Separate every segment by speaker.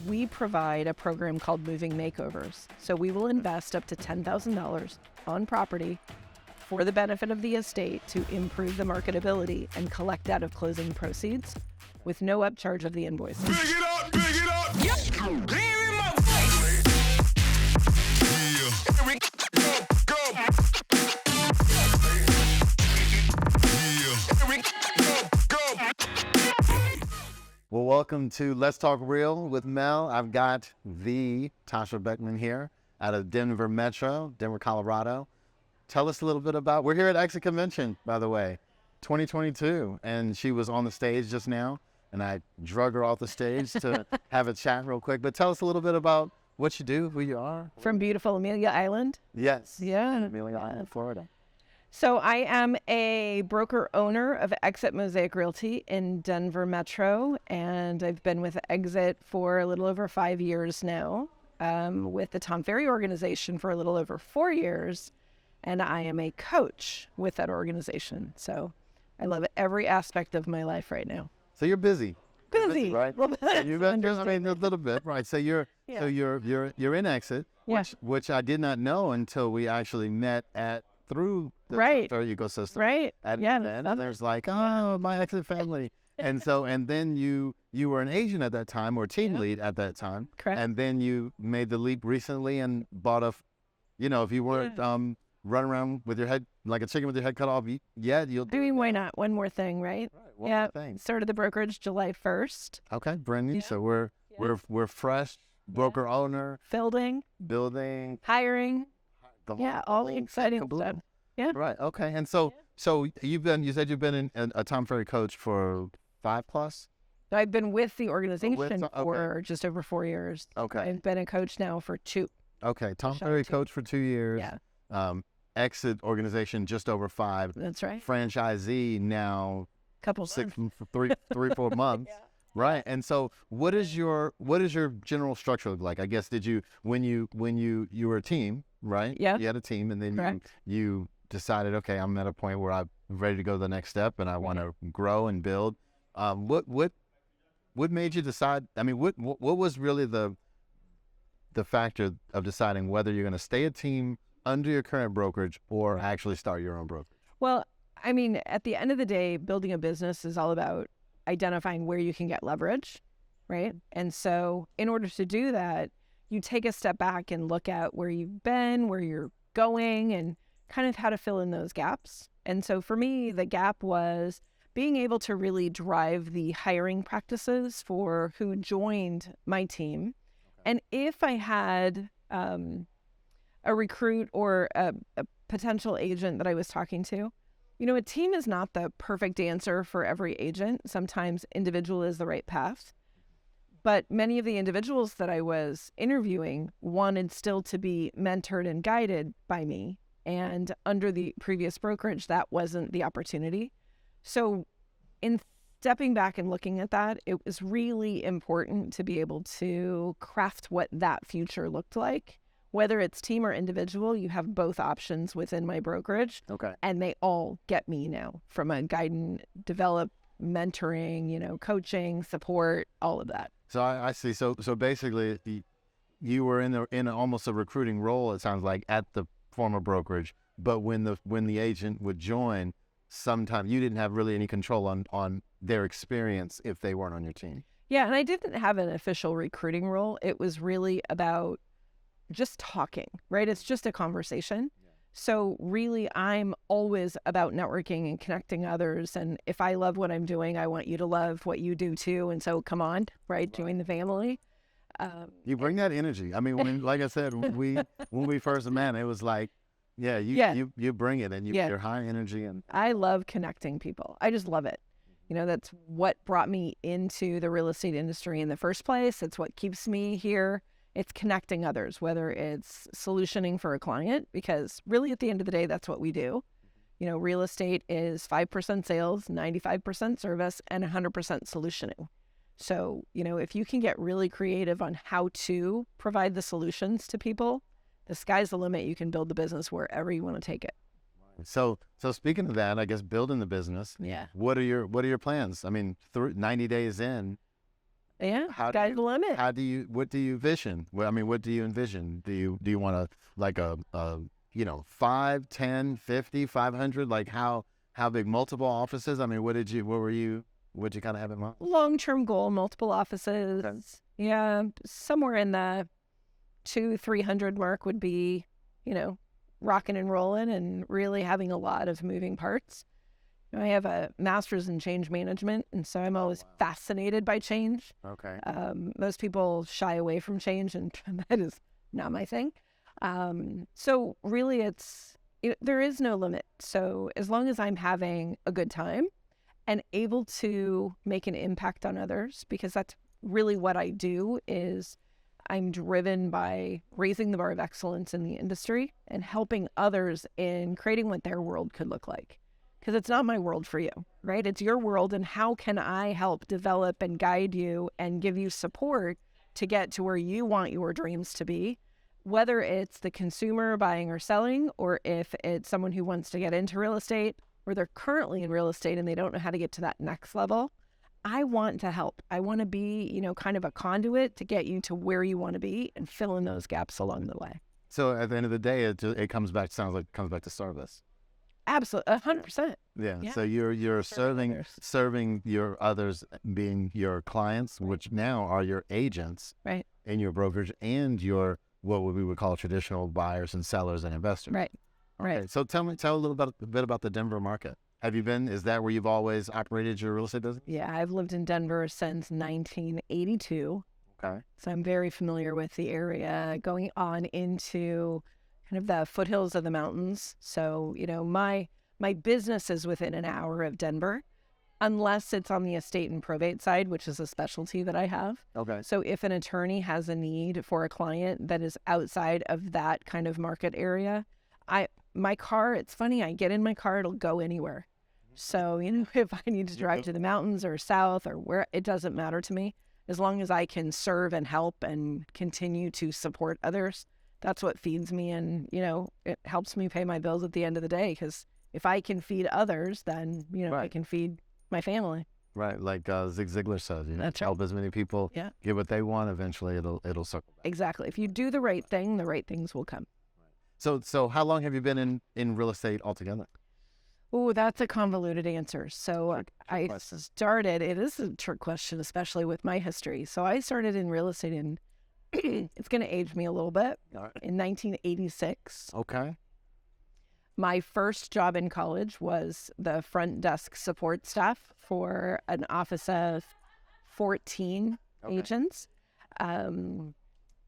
Speaker 1: we provide a program called Moving Makeovers. So we will invest up to $10,000 on property for the benefit of the estate to improve the marketability and collect out of closing proceeds with no upcharge of the invoices.
Speaker 2: Big it up, big it up. Yeah. Here we go. Here we go.
Speaker 3: Well, welcome to Let's Talk Real with Mel. I've got the Tasha Beckman here out of Denver Metro, Denver, Colorado. Tell us a little bit about, we're here at Exit Convention, by the way, 2022, and she was on the stage just now, and I drug her off the stage to have a chat real quick. But tell us a little bit about what you do, who you are.
Speaker 1: From beautiful Amelia Island.
Speaker 3: Yes.
Speaker 1: Yeah.
Speaker 3: Amelia Island, Florida.
Speaker 1: So I am a broker owner of Exit Mosaic Realty in Denver Metro, and I've been with Exit for a little over 5 years now, with the Tom Ferry organization for a little over 4 years, and I am a coach with that organization. So I love every aspect of my life right now.
Speaker 3: So you're busy.
Speaker 1: Busy,
Speaker 3: right?
Speaker 1: A little bit.
Speaker 3: You've been, I mean, a little bit, right? So you're in Exit, which I did not know until we actually met through the Ferry ecosystem.
Speaker 1: Right.
Speaker 3: And there's like, oh, my Exit family. And then you were an agent at that time, or team lead at that time.
Speaker 1: Correct.
Speaker 3: And then you made the leap recently and bought if you weren't running around with your head like a chicken with your head cut off yet, you'll do.
Speaker 1: I mean, why not? One more thing, right?
Speaker 3: One more thing.
Speaker 1: Started the brokerage July 1st.
Speaker 3: Okay, brand new. Yeah. So we're fresh, broker owner, building,
Speaker 1: hiring. All the exciting stuff. Yeah.
Speaker 3: Right. Okay. And so you said you've been a Tom Ferry coach for 5+?
Speaker 1: I've been with the organization for just over 4 years.
Speaker 3: Okay.
Speaker 1: I've been a coach now for 2.
Speaker 3: Okay. Tom Ferry coach for 2 years.
Speaker 1: Yeah.
Speaker 3: Exit organization just over 5.
Speaker 1: That's right.
Speaker 3: Franchisee now.
Speaker 1: Couple
Speaker 3: 3, 4 months. Yeah. Right. And so what is your general structure look like? I guess when you were a team, right?
Speaker 1: Yeah.
Speaker 3: You had a team, and then you decided, okay, I'm at a point where I'm ready to go to the next step and I want to grow and build. What made you decide? I mean, what was really the factor of deciding whether you're going to stay a team under your current brokerage or actually start your own brokerage?
Speaker 1: Well, I mean, at the end of the day, building a business is all about identifying where you can get leverage, right? And so in order to do that, you take a step back and look at where you've been, where you're going, and kind of how to fill in those gaps. And so for me, the gap was being able to really drive the hiring practices for who joined my team. And if I had a recruit or a potential agent that I was talking to, a team is not the perfect answer for every agent. Sometimes individual is the right path. But many of the individuals that I was interviewing wanted still to be mentored and guided by me. And under the previous brokerage, that wasn't the opportunity. So in stepping back and looking at that, it was really important to be able to craft what that future looked like. Whether it's team or individual, you have both options within my brokerage.
Speaker 3: Okay.
Speaker 1: And they all get me now from a guidance, develop, mentoring, coaching, support, all of that.
Speaker 3: So I see. So basically, you were in almost a recruiting role, it sounds like, at the former brokerage. But when the agent would join, sometimes you didn't have really any control on their experience if they weren't on your team.
Speaker 1: Yeah, and I didn't have an official recruiting role. It was really about just talking, right? It's just a conversation. Yeah. So really, I'm always about networking and connecting others. And if I love what I'm doing, I want you to love what you do too. And so come on, right? Join the family.
Speaker 3: You bring that energy. I mean, like I said, when we first met, it was like, you bring it, and you're high energy. And
Speaker 1: I love connecting people. I just love it. That's what brought me into the real estate industry in the first place. It's what keeps me here. It's connecting others, whether it's solutioning for a client, because really at the end of the day, that's what we do. Real estate is 5% sales, 95% service, and 100% solutioning. So, if you can get really creative on how to provide the solutions to people, the sky's the limit. You can build the business wherever you want to take it.
Speaker 3: So speaking of that, I guess building the business.
Speaker 1: Yeah.
Speaker 3: What are your plans? I mean, 90 days in,
Speaker 1: Yeah,
Speaker 3: How do
Speaker 1: sky's
Speaker 3: you-
Speaker 1: the limit.
Speaker 3: what do you vision? Well, I mean, what do you envision? Do you want to like a 5, 10, 50, 500? Like how big? Multiple offices? I mean, what did you kind of have in mind?
Speaker 1: Long-term goal, multiple offices.
Speaker 3: Okay.
Speaker 1: Yeah, somewhere in the 200-300 mark would be, rocking and rolling and really having a lot of moving parts. I have a master's in change management, and so I'm always fascinated by change.
Speaker 3: Okay.
Speaker 1: Most people shy away from change, and that is not my thing. So really, there is no limit. So as long as I'm having a good time and able to make an impact on others, because that's really what I do, is I'm driven by raising the bar of excellence in the industry and helping others in creating what their world could look like. Because it's not my world for you, right? It's your world, and how can I help develop and guide you and give you support to get to where you want your dreams to be, whether it's the consumer buying or selling, or if it's someone who wants to get into real estate, or they're currently in real estate and they don't know how to get to that next level. I want to help. I want to be, kind of a conduit to get you to where you want to be and fill in those gaps along the way.
Speaker 3: So at the end of the day, it comes back. Sounds like it comes back to service.
Speaker 1: Absolutely, 100%.
Speaker 3: Yeah.
Speaker 1: Yeah.
Speaker 3: So you're
Speaker 1: Serving
Speaker 3: serving your others, being your clients, which now are your agents,
Speaker 1: Right.
Speaker 3: in your brokerage, and your what we would call traditional buyers and sellers and investors.
Speaker 1: Right.
Speaker 3: Okay.
Speaker 1: Right.
Speaker 3: So tell a little bit about the Denver market. Have you been? Is that where you've always operated your real estate business?
Speaker 1: Yeah, I've lived in Denver since 1982.
Speaker 3: Okay.
Speaker 1: So I'm very familiar with the area, going on into kind of the foothills of the mountains. So, my business is within an hour of Denver, unless it's on the estate and probate side, which is a specialty that I have.
Speaker 3: Okay.
Speaker 1: So if an attorney has a need for a client that is outside of that kind of market area, my car, it's funny, I get in my car, it'll go anywhere. So, if I need to drive to the mountains or south or where, it doesn't matter to me. As long as I can serve and help and continue to support others, that's what feeds me. And, it helps me pay my bills at the end of the day, because if I can feed others, then, I
Speaker 3: Right.
Speaker 1: can feed my family.
Speaker 3: Right. Like Zig Ziglar says,
Speaker 1: That's right.
Speaker 3: help as many people
Speaker 1: Yeah.
Speaker 3: get what they want. Eventually, it'll circle back.
Speaker 1: Exactly. If you do the right thing, the right things will come.
Speaker 3: So how long have you been in real estate altogether?
Speaker 1: Oh, that's a convoluted answer. So
Speaker 3: Trick
Speaker 1: I
Speaker 3: question.
Speaker 1: started, it is a trick question, especially with my history. So I started in real estate in, it's going to age me a little bit,
Speaker 3: All right.
Speaker 1: in 1986.
Speaker 3: Okay.
Speaker 1: My first job in college was the front desk support staff for an office of 14
Speaker 3: Okay.
Speaker 1: agents.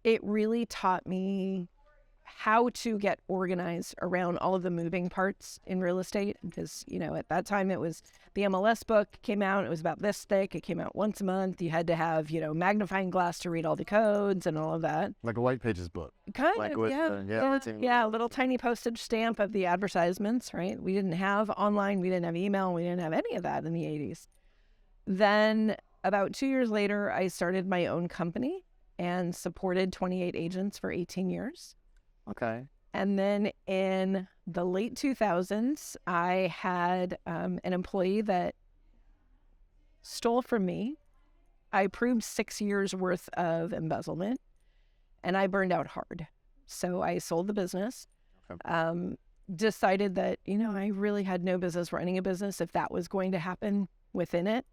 Speaker 1: It really taught me how to get organized around all of the moving parts in real estate, because at that time it was the MLS book came out. It was about this thick. It came out once a month. You had to have magnifying glass to read all the codes and all of that.
Speaker 3: Like a white pages book.
Speaker 1: Kind
Speaker 3: Like
Speaker 1: of,
Speaker 3: with
Speaker 1: yeah,
Speaker 3: the- yeah,
Speaker 1: yeah, a little tiny postage stamp of the advertisements, right? We didn't have online, we didn't have email, we didn't have any of that in the 80s. Then about 2 years later, I started my own company and supported 28 agents for 18 years.
Speaker 3: Okay.
Speaker 1: And then in the late 2000s, I had an employee that stole from me. I proved 6 years worth of embezzlement, and I burned out hard. So I sold the business,
Speaker 3: Okay.
Speaker 1: decided that, I really had no business running a business if that was going to happen within it,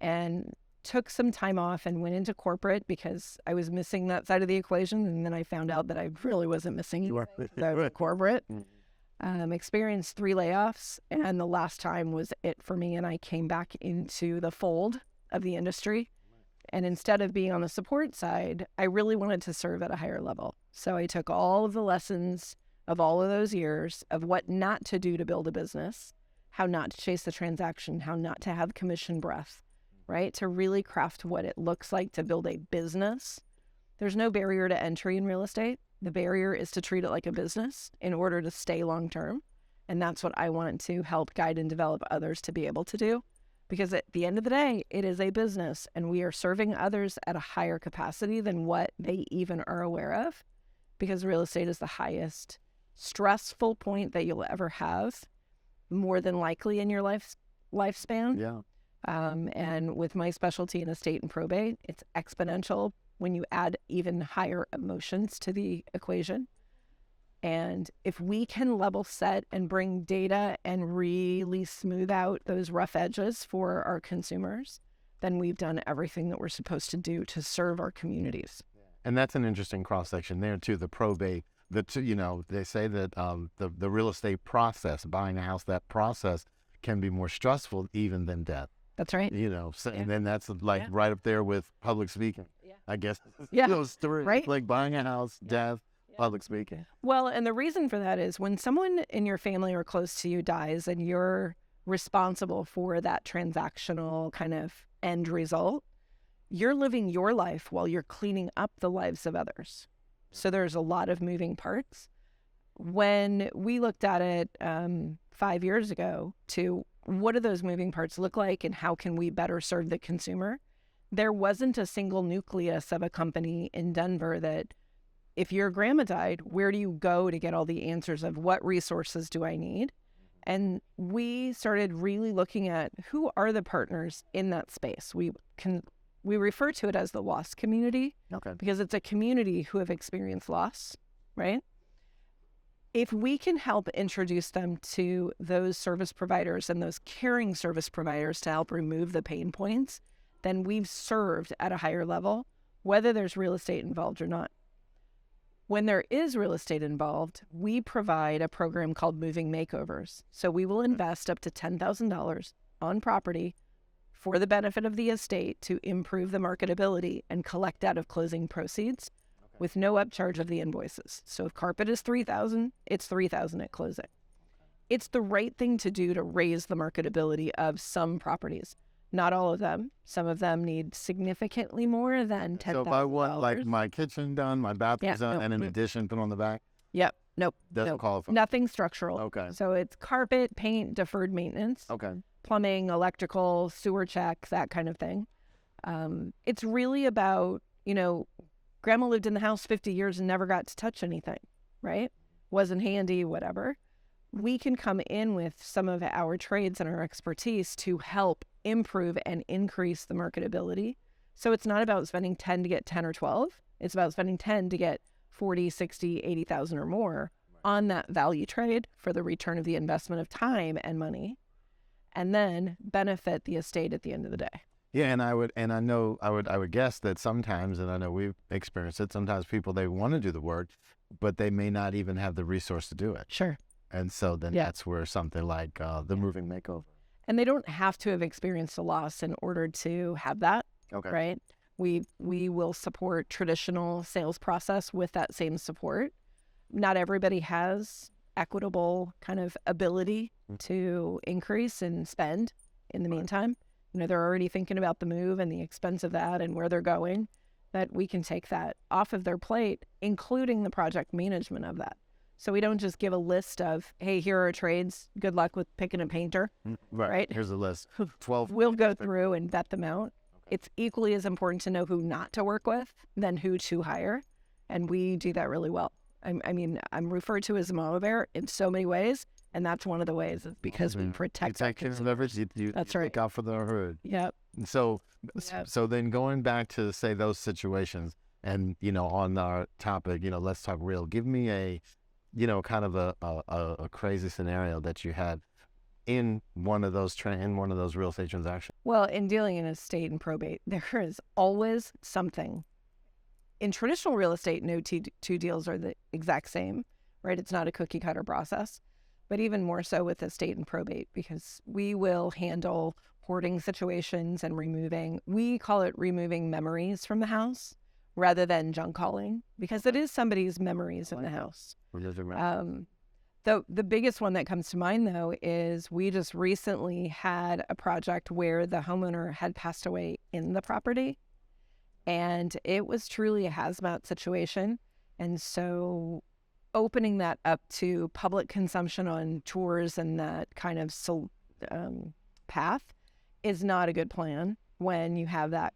Speaker 1: and took some time off and went into corporate because I was missing that side of the equation. And then I found out that I really wasn't missing
Speaker 3: You are.
Speaker 1: the corporate.
Speaker 3: Mhm.
Speaker 1: Experienced 3 layoffs, and the last time was it for me. And I came back into the fold of the industry. And instead of being on the support side, I really wanted to serve at a higher level. So I took all of the lessons of all of those years of what not to do to build a business, how not to chase the transaction, how not to have commission breath, right? To really craft what it looks like to build a business. There's no barrier to entry in real estate. The barrier is to treat it like a business in order to stay long term. And that's what I want to help guide and develop others to be able to do. Because at the end of the day, it is a business, and we are serving others at a higher capacity than what they even are aware of. Because real estate is the highest stressful point that you'll ever have, more than likely in your lifespan.
Speaker 3: Yeah.
Speaker 1: And with my specialty in estate and probate, it's exponential when you add even higher emotions to the equation. And if we can level set and bring data and really smooth out those rough edges for our consumers, then we've done everything that we're supposed to do to serve our communities.
Speaker 3: And that's an interesting cross section there too. The probate, they say that the real estate process, buying a house, that process can be more stressful even than death.
Speaker 1: That's right.
Speaker 3: And then that's like right up there with public speaking.
Speaker 1: Yeah.
Speaker 3: I guess.
Speaker 1: Yeah.
Speaker 3: Those three,
Speaker 1: right.
Speaker 3: Like buying a house, death, public speaking.
Speaker 1: Well, and the reason for that is when someone in your family or close to you dies and you're responsible for that transactional kind of end result, you're living your life while you're cleaning up the lives of others. So there's a lot of moving parts. When we looked at it 5 years ago to what do those moving parts look like and how can we better serve the consumer, there wasn't a single nucleus of a company in Denver that if your grandma died, where do you go to get all the answers of what resources do I need? And we started really looking at who are the partners in that space. We refer to it as the loss community, because it's a community who have experienced loss, right? If we can help introduce them to those service providers and those caring service providers to help remove the pain points, then we've served at a higher level, whether there's real estate involved or not. When there is real estate involved, we provide a program called Moving Makeovers. So we will invest up to $10,000 on property for the benefit of the estate to improve the marketability and collect out of closing proceeds with no upcharge of the invoices. So if carpet is $3,000, it's $3,000 at closing. It's the right thing to do to raise the marketability of some properties. Not all of them. Some of them need significantly more than $10,000.
Speaker 3: So if I want like my kitchen done, my bathroom's done, and an addition put on the back?
Speaker 1: Yep. Nope.
Speaker 3: Doesn't qualify.
Speaker 1: Nothing structural.
Speaker 3: Okay.
Speaker 1: So it's carpet, paint, deferred maintenance.
Speaker 3: Okay.
Speaker 1: Plumbing, electrical, sewer check, that kind of thing. It's really about, grandma lived in the house 50 years and never got to touch anything, right? Wasn't handy, whatever. We can come in with some of our trades and our expertise to help improve and increase the marketability. So it's not about spending 10 to get 10 or 12. It's about spending 10 to get 40, 60, 80,000 or more on that value trade for the return of the investment of time and money, and then benefit the estate at the end of the day.
Speaker 3: Yeah, and I would guess that sometimes, and I know we've experienced it, sometimes people, they want to do the work, but they may not even have the resource to do it.
Speaker 1: Sure.
Speaker 3: And so then that's where something like the Moving Makeover.
Speaker 1: And they don't have to have experienced a loss in order to have that, right? We will support traditional sales process with that same support. Not everybody has equitable kind of ability to increase and spend in the meantime. They're already thinking about the move and the expense of that and where they're going, that we can take that off of their plate, including the project management of that. So we don't just give a list of, hey, here are trades. Good luck with picking a painter. Right?
Speaker 3: Here's a list. 12.
Speaker 1: We'll go through and vet them out. It's equally as important to know who not to work with than who to hire. And we do that really well. I'm referred to as a mama bear in so many ways. And that's one of the ways is because we protect our consumers. That's right.
Speaker 3: Look out for the herd.
Speaker 1: Yep.
Speaker 3: And so then going back to, say, those situations and, on our topic, let's talk real. Give me a kind of a crazy scenario that you had in one of those real estate transactions.
Speaker 1: Well, in dealing in estate and probate, there is always something. In traditional real estate, no two deals are the exact same, right? It's not a cookie cutter process, but even more so with estate and probate, because we will handle hoarding situations and we call it removing memories from the house rather than junk hauling, because it is somebody's memories in the house. The biggest one that comes to mind, though, is we just recently had a project where the homeowner had passed away in the property, and it was truly a hazmat situation. And so opening that up to public consumption on tours and that kind of path is not a good plan when you have that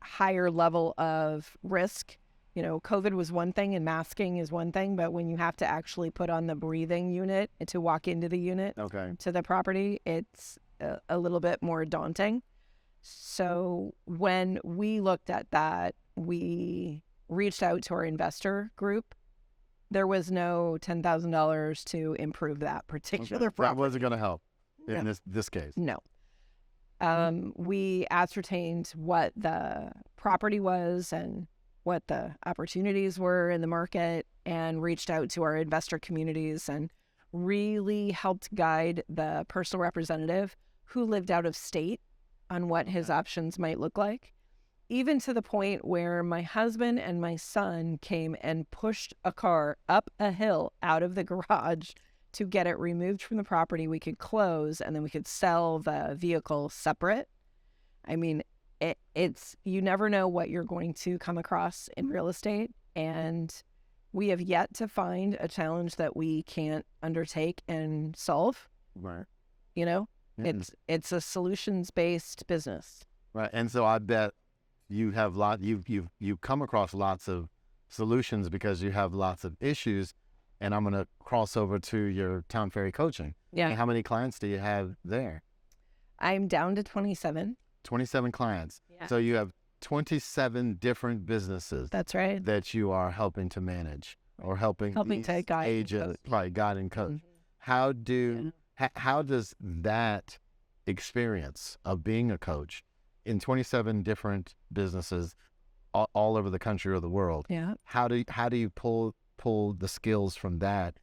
Speaker 1: higher level of risk. COVID was one thing and masking is one thing, but when you have to actually put on the breathing unit to walk into the unit to the property, it's a little bit more daunting. So when we looked at that, we reached out to our investor group. There was no $10,000 to improve that particular
Speaker 3: That
Speaker 1: property.
Speaker 3: wasn't going to help in
Speaker 1: No.
Speaker 3: this case.
Speaker 1: No. We ascertained what the property was and what the opportunities were in the market, and reached out to our investor communities and really helped guide the personal representative who lived out of state on what his options might look like, even to the point where my husband and my son came and pushed a car up a hill out of the garage to get it removed from the property. We could close, and then we could sell the vehicle separate. I mean, it's you never know what you're going to come across in real estate, and we have yet to find a challenge that we can't undertake and solve.
Speaker 3: Right.
Speaker 1: You know,
Speaker 3: Yeah.
Speaker 1: it's a solutions-based business.
Speaker 3: Right. And so I bet you have you've come across lots of solutions because you have lots of issues. And I'm going to cross over to your Town Ferry coaching.
Speaker 1: Yeah.
Speaker 3: And how many clients do you have there?
Speaker 1: I'm down to 27.
Speaker 3: 27 clients.
Speaker 1: Yeah.
Speaker 3: So you have 27 different businesses
Speaker 1: That's right.
Speaker 3: that you are helping to manage or helping
Speaker 1: To
Speaker 3: these
Speaker 1: guide and
Speaker 3: agents,
Speaker 1: coach.
Speaker 3: right, guide and coach.
Speaker 1: Mhm.
Speaker 3: How does that experience of being a coach in 27 different businesses all over the country or the world?
Speaker 1: Yeah.
Speaker 3: How do you pull the skills from that?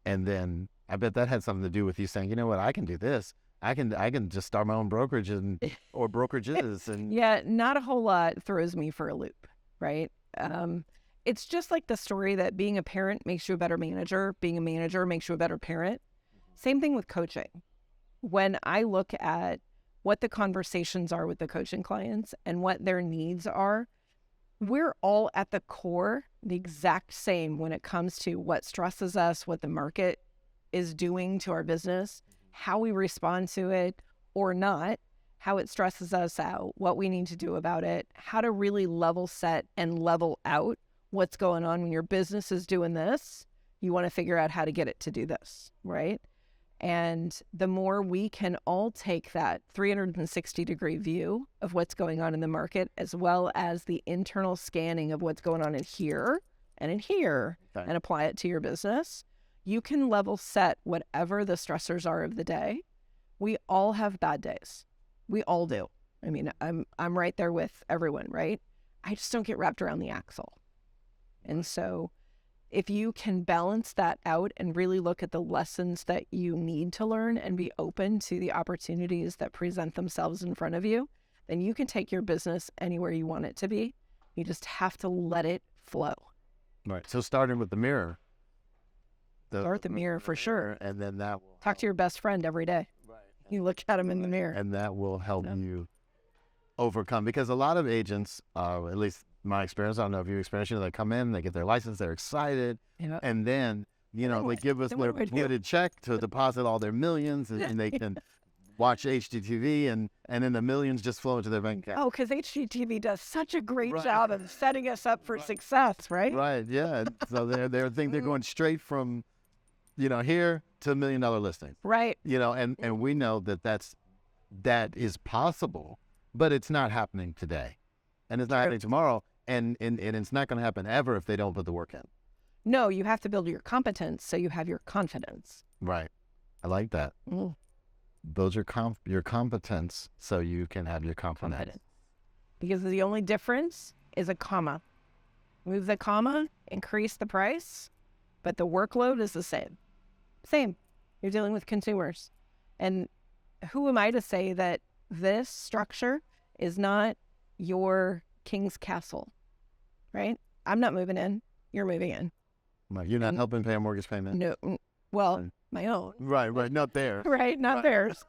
Speaker 3: And then I bet that had something to do with you saying, you know what, I can do this. I can just start my own brokerage or brokerages and
Speaker 1: Yeah, not a whole lot throws me for a loop, right? It's just like the story that being a parent makes you a better manager, being a manager makes you a better parent. Same thing with coaching. When I look at what the conversations are with the coaching clients and what their needs are, we're all at the core the exact same when it comes to what stresses us, what the market is doing to our business, how we respond to it or not, how it stresses us out, what we need to do about it, how to really level set and level out what's going on when your business is doing this. You want to figure out how to get it to do this, right? And the more we can all take that 360-degree view of what's going on in the market, as well as the internal scanning of what's going on in here and in here,
Speaker 3: Okay.
Speaker 1: and apply it to your business, you can level set whatever the stressors are of the day. We all have bad days. We all do. I mean, I'm right there with everyone, right? I just don't get wrapped around the axle. And so if you can balance that out and really look at the lessons that you need to learn and be open to the opportunities that present themselves in front of you, then you can take your business anywhere you want it to be. You just have to let it flow.
Speaker 3: right. So starting with the mirror.
Speaker 1: Start the mirror for sure.
Speaker 3: And then that will
Speaker 1: Talk to your best friend every day.
Speaker 3: right.
Speaker 1: You look at him in the mirror.
Speaker 3: And that will help
Speaker 1: Yeah.
Speaker 3: you overcome, because a lot of agents, at least my experience, I don't know if you experience, they come in, they get their license, they're excited,
Speaker 1: Yeah.
Speaker 3: and then, they give us
Speaker 1: Then
Speaker 3: their
Speaker 1: what do I do?
Speaker 3: voided check to deposit all their millions, and they can watch HGTV, and then the millions just flow into their bank account.
Speaker 1: Oh, because HGTV does such a great
Speaker 3: Right.
Speaker 1: job of setting us up for success, right?
Speaker 3: Right, yeah. So they think they're going straight from, here to $1 million listing.
Speaker 1: Right.
Speaker 3: And we know that is possible, but it's not happening today, and it's not happening tomorrow, and it's not going to happen ever if they don't put the work in.
Speaker 1: No, you have to build your competence so you have your confidence.
Speaker 3: Right. I like that.
Speaker 1: Mm.
Speaker 3: Build your competence so you can have your confidence.
Speaker 1: Confidence. Because the only difference is a comma. Move the comma, increase the price, but the workload is the same. Same. You're dealing with consumers. And who am I to say that this structure is not your king's castle, right? I'm not moving in. You're moving in.
Speaker 3: Right. You're not helping pay a mortgage payment.
Speaker 1: No, well,
Speaker 3: Right.
Speaker 1: my own.
Speaker 3: Right. Not there.
Speaker 1: Right, not
Speaker 3: Right.
Speaker 1: theirs.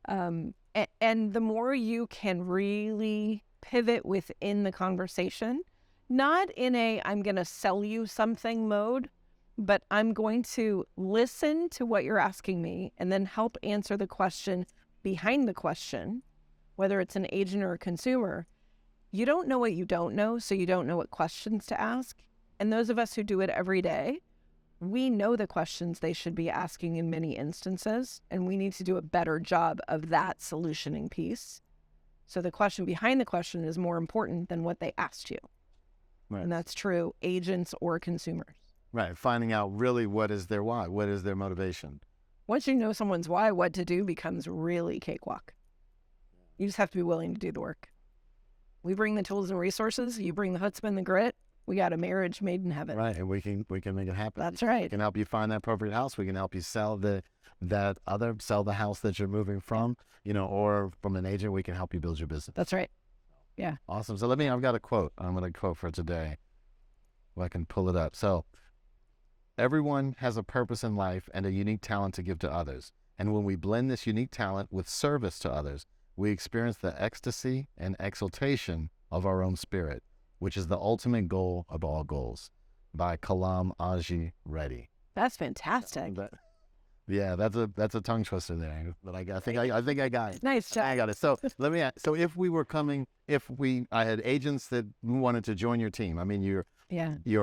Speaker 1: And the more you can really pivot within the conversation, not in a I'm going to sell you something mode, but I'm going to listen to what you're asking me and then help answer the question behind the question, whether it's an agent or a consumer. You don't know what you don't know, so you don't know what questions to ask. And those of us who do it every day, we know the questions they should be asking in many instances, and we need to do a better job of that solutioning piece. So the question behind the question is more important than what they asked you.
Speaker 3: Right.
Speaker 1: And that's true, agents or consumers.
Speaker 3: Right. Finding out really what is their why, what is their motivation.
Speaker 1: Once you know someone's why, what to do becomes really cakewalk. You just have to be willing to do the work. We bring the tools and resources. You bring the chutzpah and the grit. We got a marriage made in heaven.
Speaker 3: Right. And we can make it happen.
Speaker 1: That's
Speaker 3: We
Speaker 1: right.
Speaker 3: can help you find that appropriate house. We can help you sell the house that you're moving from, or from an agent, we can help you build your business.
Speaker 1: That's right.
Speaker 3: Awesome. So I've got a quote. I'm going to quote for today. If I can pull it up. So, everyone has a purpose in life and a unique talent to give to others. And when we blend this unique talent with service to others, we experience the ecstasy and exaltation of our own spirit, which is the ultimate goal of all goals. By Kalam Aji Reddy.
Speaker 1: That's fantastic.
Speaker 3: That's a tongue twister there. But I think I got it.
Speaker 1: Nice job.
Speaker 3: I got it. So let me ask. So I had agents that wanted to join your team. I mean, you're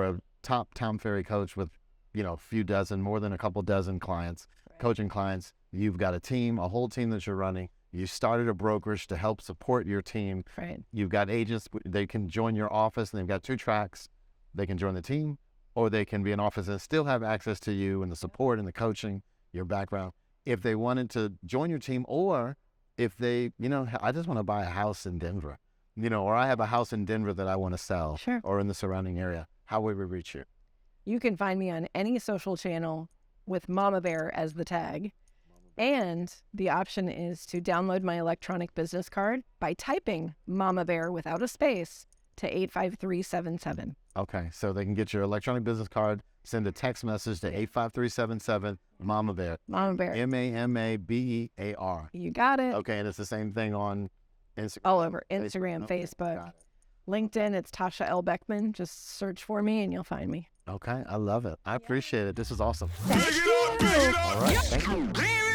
Speaker 3: a top Tom Ferry coach with, a few dozen, more than a couple dozen clients, coaching clients. You've got a whole team that you're running. You started a brokerage to help support your team.
Speaker 1: Right.
Speaker 3: You've got agents. They can join your office, and they've got two tracks. They can join the team, or they can be an office and still have access to you and the support and the coaching, your background. If they wanted to join your team, or if they, I just want to buy a house in Denver, or I have a house in Denver that I want to sell,
Speaker 1: Sure.
Speaker 3: or in the surrounding area, how would we reach you?
Speaker 1: You can find me on any social channel with Mama Bear as the tag. And the option is to download my electronic business card by typing Mama Bear without a space to 85377.
Speaker 3: Okay, so they can get your electronic business card, send a text message to 85377, Mama Bear.
Speaker 1: Mama Bear.
Speaker 3: MAMABEAR.
Speaker 1: You got it.
Speaker 3: Okay, and it's the same thing on Instagram.
Speaker 1: All over Instagram,
Speaker 3: Okay,
Speaker 1: Facebook,
Speaker 3: got it.
Speaker 1: LinkedIn. It's Tasha L. Beckman. Just search for me and you'll find me.
Speaker 3: Okay, I love it. I appreciate it. This is awesome.
Speaker 2: Big it up, big it up.
Speaker 3: All right, thank you.
Speaker 2: Big it